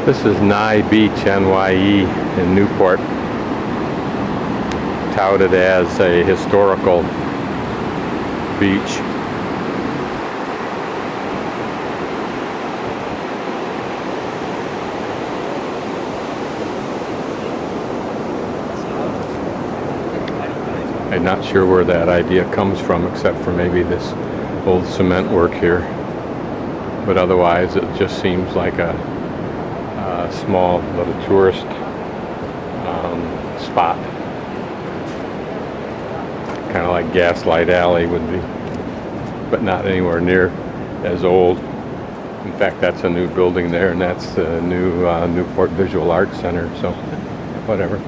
This is Nye Beach, NYE in Newport, touted as a historical beach. I'm not sure where that idea comes from, except for maybe this old cement work here. But otherwise, it just seems like a small little tourist spot, kind of like Gaslight Alley would be, but not anywhere near as old. In fact, that's a new building there, and that's the new Newport Visual Arts Center, so whatever.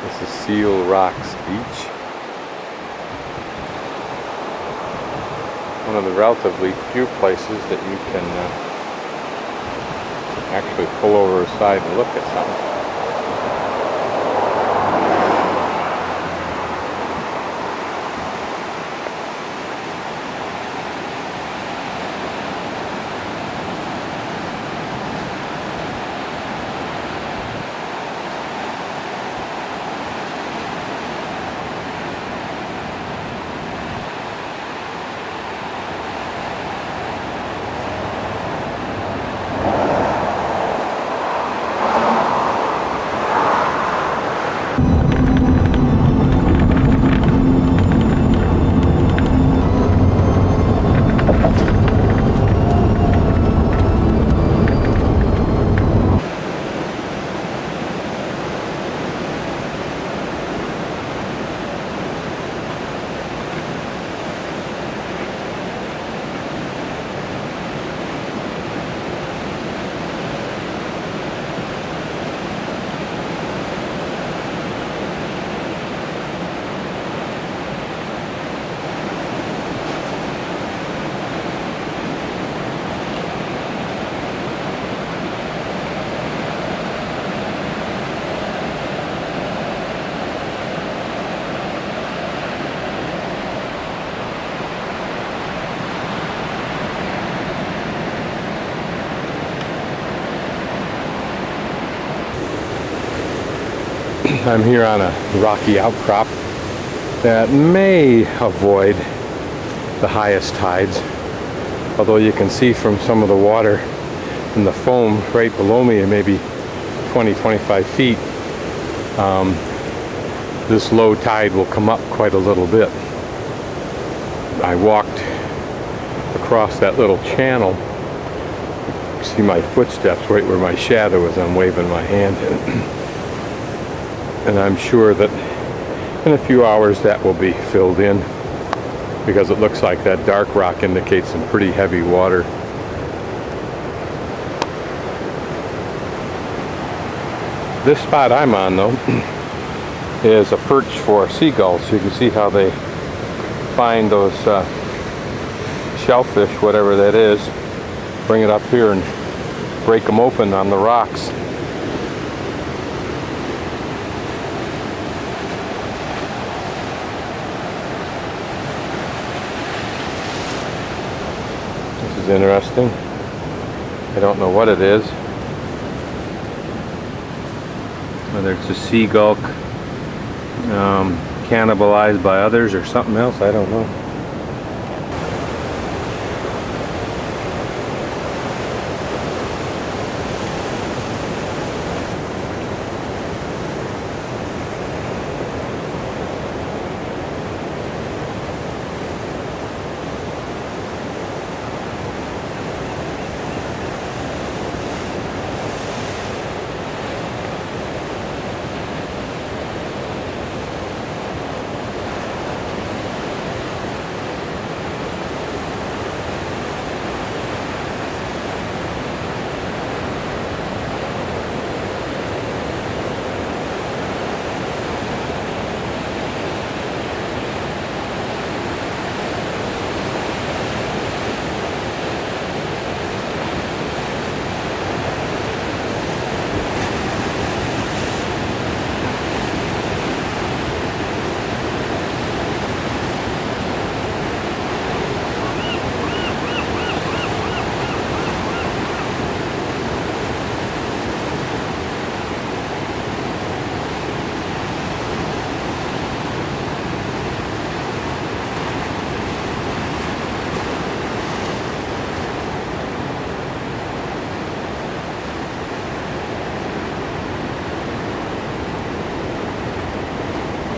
This is Seal Rocks Beach. One of the relatively few places that you can actually pull over aside and look at something. I'm here on a rocky outcrop that may avoid the highest tides, although you can see from some of the water and the foam right below me, maybe 20-25 feet, this low tide will come up quite a little bit. I walked across that little channel. You can see my footsteps right where my shadow is. I'm waving my hand. And I'm sure that in a few hours that will be filled in, because it looks like that dark rock indicates some pretty heavy water. This spot I'm on, though, is a perch for seagulls. You can see how they find those shellfish, whatever that is, bring it up here and break them open on the rocks. Is interesting. I don't know what it is. Whether it's a seagull cannibalized by others or something else, I don't know.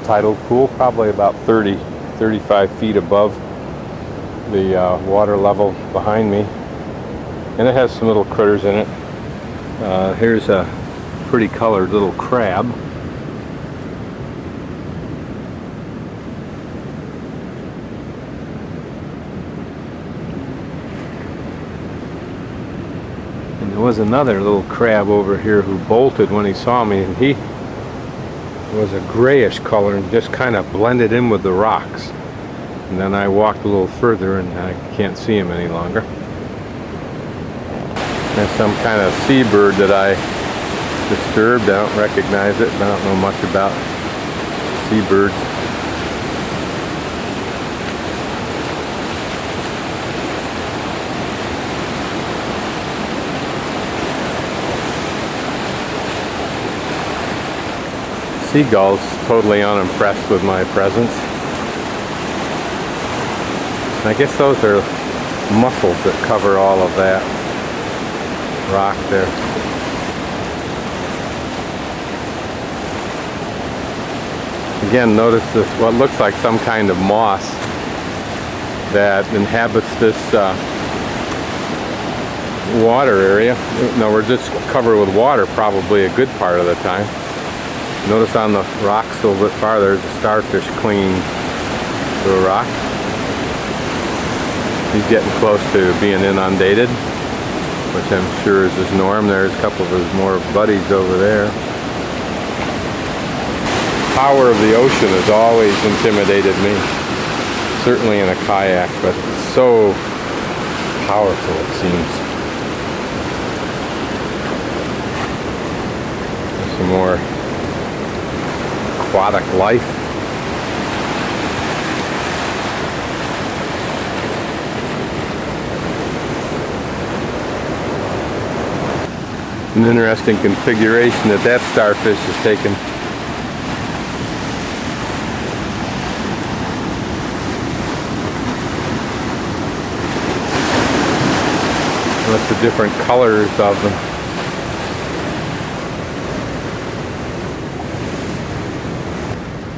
tidal pool, probably about 35 feet above the water level behind me. And it has some little critters in it. Here's a pretty colored little crab. And there was another little crab over here who bolted when he saw me, and he was a grayish color and just kind of blended in with the rocks. And then I walked a little further and I can't see him any longer. There's some kind of seabird that I disturbed. I don't recognize it. I don't know much about seabirds. Seagulls totally unimpressed with my presence. I guess those are mussels that cover all of that rock there. Again, notice this, what looks like some kind of moss that inhabits this water area. No, we're just covered with water probably a good part of the time. Notice on the rocks a little bit farther, there's a starfish clinging to a rock. He's getting close to being inundated, which I'm sure is his norm. There's a couple of his more buddies over there. The power of the ocean has always intimidated me, certainly in a kayak, but it's so powerful it seems. There's some more aquatic life. An interesting configuration that starfish is taken. Lots of different colors of them.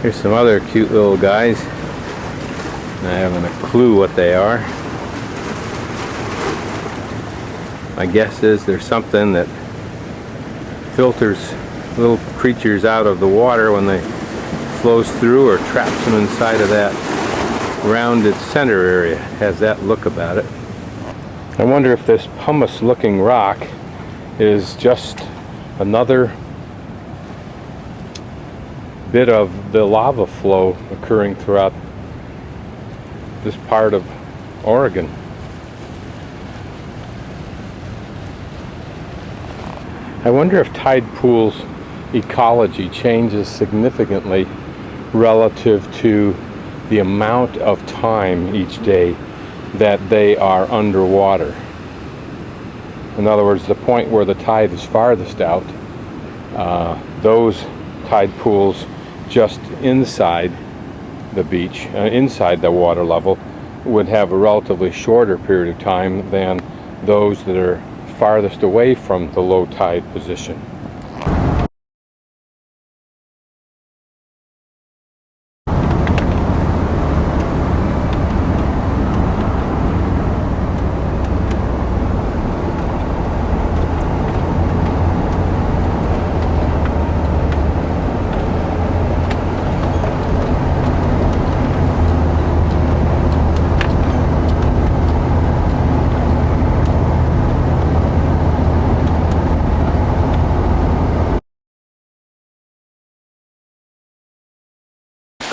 Here's some other cute little guys. I haven't a clue what they are. My guess is there's something that filters little creatures out of the water when they flows through, or traps them inside of that rounded center area. It has that look about it. I wonder if this pumice looking rock is just another bit of the lava flow occurring throughout this part of Oregon. I wonder if tide pools ecology changes significantly relative to the amount of time each day that they are underwater. In other words, the point where the tide is farthest out, those tide pools just inside the beach, inside the water level, would have a relatively shorter period of time than those that are farthest away from the low tide position.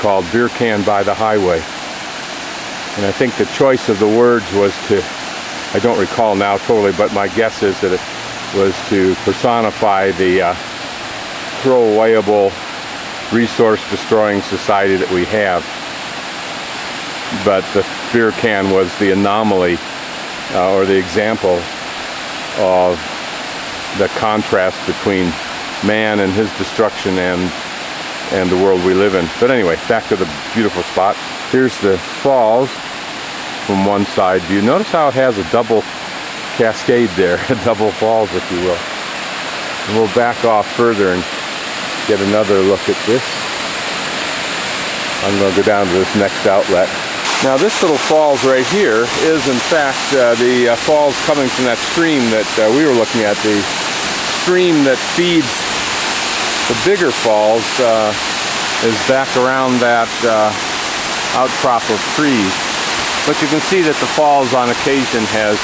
Called Beer Can by the Highway. And I think the choice of the words was to, I don't recall now totally, but my guess is that it was to personify the throwawayable, resource-destroying society that we have. But the beer can was the anomaly, or the example of the contrast between man and his destruction and the world we live in. But anyway, back to the beautiful spot. Here's the falls from one side view. Notice how it has a double cascade there, double falls, if you will. And we'll back off further and get another look at this. I'm going to go down to this next outlet. Now this little falls right here is in fact the falls coming from that stream that we were looking at. The stream that feeds the bigger falls is back around that outcrop of trees. But you can see that the falls on occasion has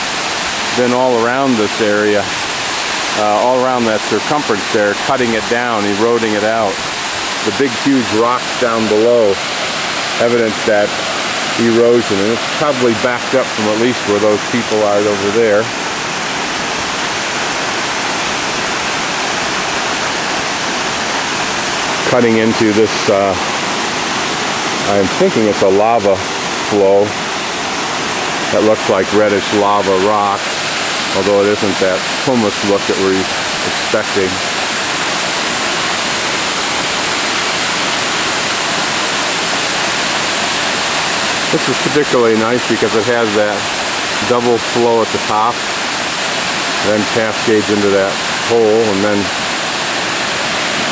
been all around this area, all around that circumference there, cutting it down, eroding it out. The big huge rocks down below evidence that erosion, and it's probably backed up from at least where those people are over there. Cutting into this, I'm thinking it's a lava flow that looks like reddish lava rock, although it isn't that pumice look that we're expecting. This is particularly nice because it has that double flow at the top, then cascades into that hole, and then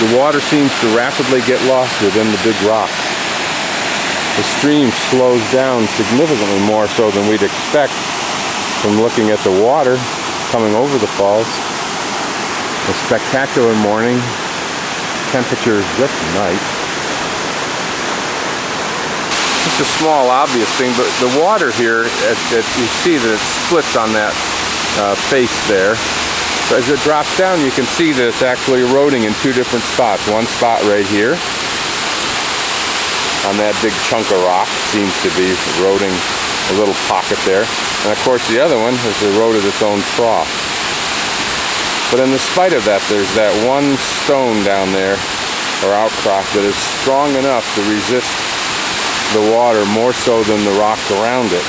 the water seems to rapidly get lost within the big rocks. The stream slows down significantly more so than we'd expect from looking at the water coming over the falls. A spectacular morning. Temperature is just nice. Just a small obvious thing, but the water here, you see that it splits on that face there. So as it drops down, you can see that it's actually eroding in two different spots. One spot right here on that big chunk of rock seems to be eroding a little pocket there. And of course the other one has eroded its own trough. But in spite of that, there's that one stone down there, or outcrop, that is strong enough to resist the water more so than the rocks around it.